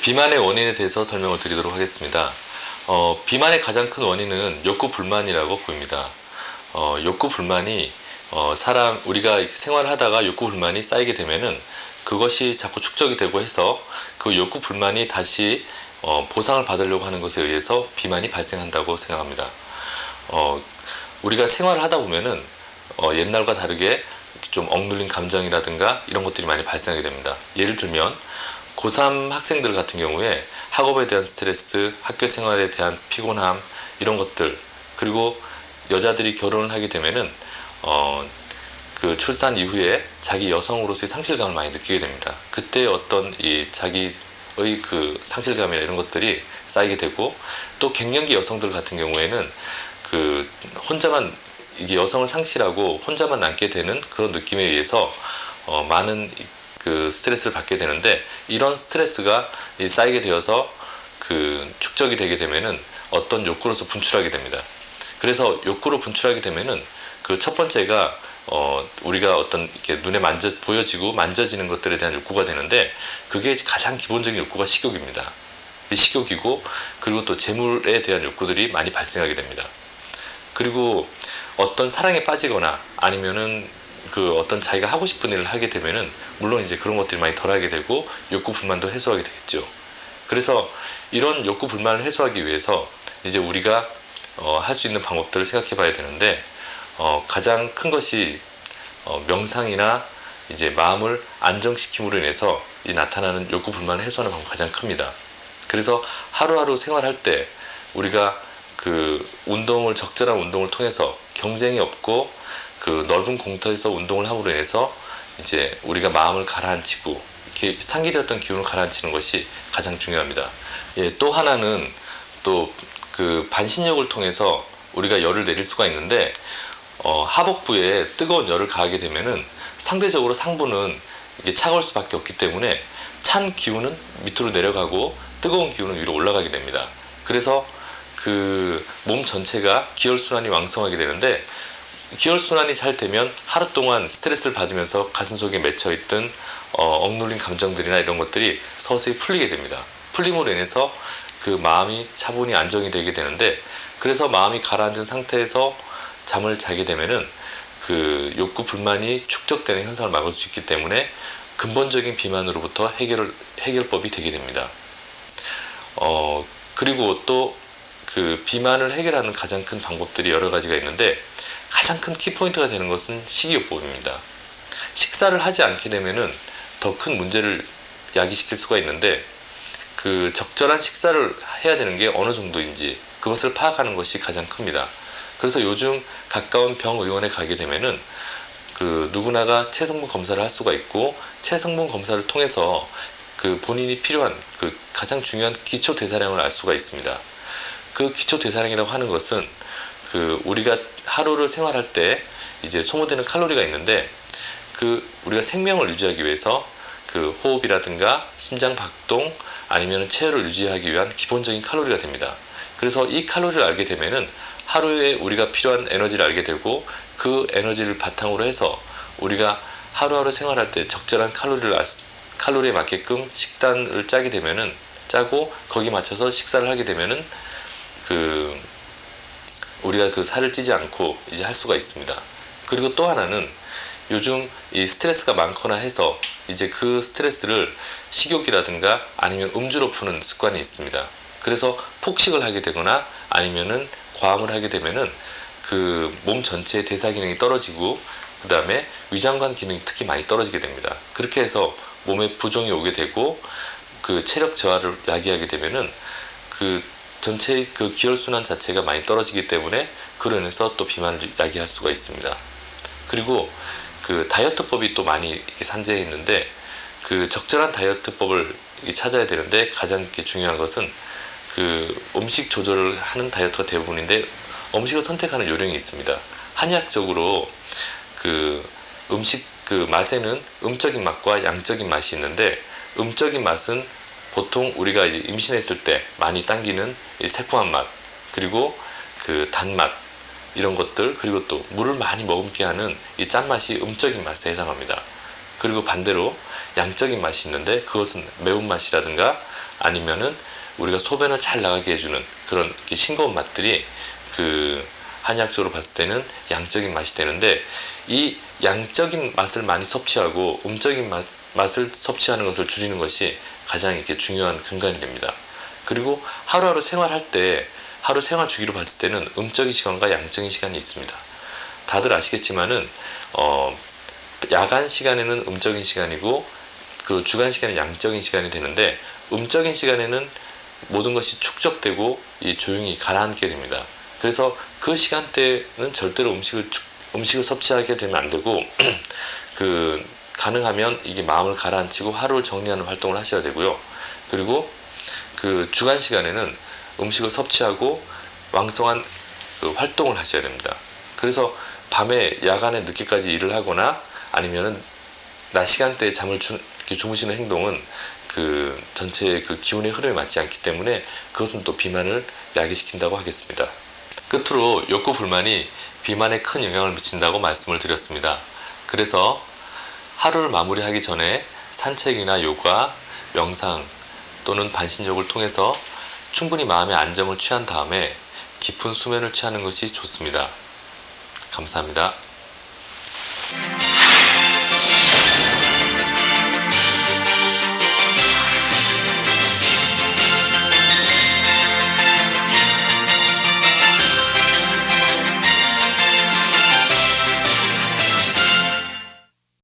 비만의 원인에 대해서 설명을 드리도록 하겠습니다. 비만의 가장 큰 원인은 욕구 불만이라고 보입니다. 욕구 불만이 우리가 생활을 하다가 욕구 불만이 쌓이게 되면은 그것이 자꾸 축적이 되고 해서 그 욕구 불만이 다시 보상을 받으려고 하는 것에 의해서 비만이 발생한다고 생각합니다. 우리가 생활을 하다 보면은 옛날과 다르게 좀 억눌린 감정이라든가 이런 것들이 많이 발생하게 됩니다. 예를 들면 고3 학생들 같은 경우에 학업에 대한 스트레스, 학교 생활에 대한 피곤함 이런 것들, 그리고 여자들이 결혼을 하게 되면은 그 출산 이후에 자기 여성으로서의 상실감을 많이 느끼게 됩니다. 그때 어떤 자기의 그 상실감이나 이런 것들이 쌓이게 되고, 또 갱년기 여성들 같은 경우에는 그 혼자만 이게 여성을 상실하고 혼자만 남게 되는 그런 느낌에 의해서 많은 그 스트레스를 받게 되는데, 이런 스트레스가 쌓이게 되어서 그 축적이 되게 되면은 어떤 욕구로서 분출하게 됩니다. 그래서 욕구로 분출하게 되면은 그 첫 번째가 우리가 어떤 이렇게 눈에 보여지고 만져지는 것들에 대한 욕구가 되는데, 그게 가장 기본적인 욕구가 식욕입니다. 식욕이고, 그리고 또 재물에 대한 욕구들이 많이 발생하게 됩니다. 그리고 어떤 사랑에 빠지거나 아니면은 그 어떤 자기가 하고 싶은 일을 하게 되면은 물론 이제 그런 것들이 많이 덜하게 되고 욕구 불만도 해소하게 되겠죠. 그래서 이런 욕구 불만을 해소하기 위해서 이제 우리가 할 수 있는 방법들을 생각해 봐야 되는데, 가장 큰 것이 명상이나 이제 마음을 안정시킴으로 인해서 나타나는 욕구 불만을 해소하는 방법이 가장 큽니다. 그래서 하루하루 생활할 때 우리가 그 적절한 운동을 통해서 경쟁이 없고 그 넓은 공터에서 운동을 함으로 인해서 이제 우리가 마음을 가라앉히고 이렇게 상기되었던 기운을 가라앉히는 것이 가장 중요합니다. 또 하나는 또 그 반신욕을 통해서 우리가 열을 내릴 수가 있는데, 하복부에 뜨거운 열을 가하게 되면은 상대적으로 상부는 이게 차가울 수밖에 없기 때문에 찬 기운은 밑으로 내려가고 뜨거운 기운은 위로 올라가게 됩니다. 그래서 그 몸 전체가 기혈순환이 왕성하게 되는데, 기혈순환이 잘 되면 하루 동안 스트레스를 받으면서 가슴속에 맺혀있던 억눌린 감정들이나 이런 것들이 서서히 풀리게 됩니다. 풀림으로 인해서 그 마음이 차분히 안정이 되게 되는데, 그래서 마음이 가라앉은 상태에서 잠을 자게 되면은 그 욕구 불만이 축적되는 현상을 막을 수 있기 때문에 근본적인 비만으로부터 해결법이 되게 됩니다. 그리고 또 그 비만을 해결하는 가장 큰 방법들이 여러 가지가 있는데, 가장 큰 키포인트가 되는 것은 식이요법입니다. 식사를 하지 않게 되면은 더 큰 문제를 야기시킬 수가 있는데, 그 적절한 식사를 해야 되는 게 어느 정도인지 그것을 파악하는 것이 가장 큽니다. 그래서 요즘 가까운 병의원에 가게 되면은 그 누구나가 체성분 검사를 할 수가 있고, 체성분 검사를 통해서 그 본인이 필요한 그 가장 중요한 기초 대사량을 알 수가 있습니다. 그 기초 대사량이라고 하는 것은 그 우리가 하루를 생활할 때 이제 소모되는 칼로리가 있는데, 그 우리가 생명을 유지하기 위해서 그 호흡이라든가 심장 박동 아니면 체열을 유지하기 위한 기본적인 칼로리가 됩니다. 그래서 이 칼로리를 알게 되면은 하루에 우리가 필요한 에너지를 알게 되고, 그 에너지를 바탕으로 해서 우리가 하루하루 생활할 때 적절한 칼로리에 맞게끔 식단을 짜고 거기에 맞춰서 식사를 하게 되면은 우리가 그 살을 찌지 않고 이제 할 수가 있습니다. 그리고 또 하나는 요즘 이 스트레스가 많거나 해서 이제 그 스트레스를 식욕이라든가 아니면 음주로 푸는 습관이 있습니다. 그래서 폭식을 하게 되거나 아니면은 과음을 하게 되면은 그 몸 전체의 대사 기능이 떨어지고, 그 다음에 위장관 기능이 특히 많이 떨어지게 됩니다. 그렇게 해서 몸에 부종이 오게 되고, 그 체력 저하를 야기하게 되면은 그 전체의 그 기혈순환 자체가 많이 떨어지기 때문에 그로 인해서 또 비만을 야기할 수가 있습니다. 그리고 그 다이어트법이 또 많이 이렇게 산재해 있는데, 그 적절한 다이어트법을 찾아야 되는데, 가장 중요한 것은 그 음식 조절을 하는 다이어트가 대부분인데, 음식을 선택하는 요령이 있습니다. 한의학적으로 그 음식 그 맛에는 음적인 맛과 양적인 맛이 있는데, 음적인 맛은 보통 우리가 이제 임신했을 때 많이 당기는 이 새콤한 맛, 그리고 그 단맛 이런 것들, 그리고 또 물을 많이 머금게 하는 이 짠맛이 음적인 맛에 해당합니다. 그리고 반대로 양적인 맛이 있는데, 그것은 매운맛이라든가 아니면은 우리가 소변을 잘 나가게 해주는 그런 이렇게 싱거운 맛들이 그 한의학적으로 봤을 때는 양적인 맛이 되는데, 이 양적인 맛을 많이 섭취하고 음적인 맛을 섭취하는 것을 줄이는 것이 가장 이렇게 중요한 근간이 됩니다. 그리고 하루하루 생활할 때, 하루 생활 주기로 봤을 때는 음적인 시간과 양적인 시간이 있습니다. 다들 아시겠지만은 야간 시간에는 음적인 시간이고 그 주간 시간은 양적인 시간이 되는데, 음적인 시간에는 모든 것이 축적되고 조용히 가라앉게 됩니다. 그래서 그 시간대는 절대로 음식을 섭취하게 되면 안 되고 가능하면 이게 마음을 가라앉히고 하루를 정리하는 활동을 하셔야 되고요. 그리고 그 주간 시간에는 음식을 섭취하고 왕성한 그 활동을 하셔야 됩니다. 그래서 밤에 야간에 늦게까지 일을 하거나 아니면은 낮 시간대에 주무시는 행동은 그 전체의 그 기운의 흐름에 맞지 않기 때문에 그것은 또 비만을 야기시킨다고 하겠습니다. 끝으로 욕구 불만이 비만에 큰 영향을 미친다고 말씀을 드렸습니다. 그래서 하루를 마무리하기 전에 산책이나 요가, 명상 또는 반신욕을 통해서 충분히 마음의 안정을 취한 다음에 깊은 수면을 취하는 것이 좋습니다. 감사합니다.